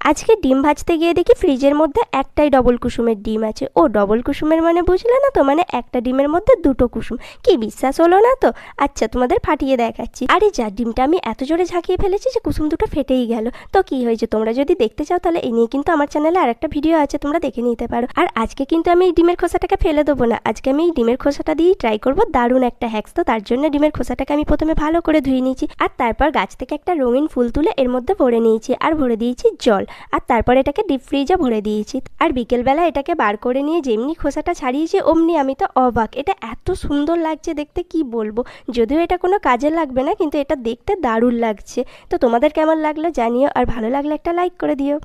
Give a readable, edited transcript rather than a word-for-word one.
আজকে ডিম ভাজতে গিয়ে দেখি ফ্রিজের মধ্যে একটাই ডবল কুসুমের ডিম আছে। ও ডবল কুসুমের মানে বুঝলে না তো, মানে একটা ডিমের মধ্যে দুটো কুসুম। কি বিশ্বাস হলো না তো? আচ্ছা তোমাদের ফাটিয়ে দেখাচ্ছি। আরে যা, ডিমটা আমি এত জোরে ঝাঁকিয়ে ফেলেছি যে কুসুম দুটো ফেটেই গেল। তো কি হয়েছে, তোমরা যদি দেখতে চাও তাহলে এই নিয়ে কিন্তু আমার চ্যানেলে আরেকটা ভিডিও আছে, তোমরা দেখে নিতে পারো। আর আজকে কিন্তু আমি এই ডিমের খোসাটাকে ফেলে দেবো না, আজকে আমি এই ডিমের খোসাটা দিয়েই ট্রাই করবো দারুণ একটা হ্যাক্স। তো তার জন্য ডিমের খোসাটাকে আমি প্রথমে ভালো করে ধুয়ে নিয়েছি, আর তারপর গাছ থেকে একটা রঙিন ফুল তুলে এর মধ্যে ভরে নিয়েছি, আর ভরে দিয়েছি জল, আর তারপর এটাকে ডিপ ফ্রিজে ভরে দিয়েছি। আর বিকেলবেলা এটাকে বার করে নিয়ে যেমনি খোসাটা ছাড়িয়েছি অমনি আমি তো অবাক, এটা এত সুন্দর লাগছে দেখতে কি বলবো। যদিও এটা কোনো কাজে লাগবে না, কিন্তু এটা দেখতে দারুণ লাগছে। তো তোমাদের কেমন লাগলো জানিও, আর ভালো লাগলে একটা লাইক করে দিও।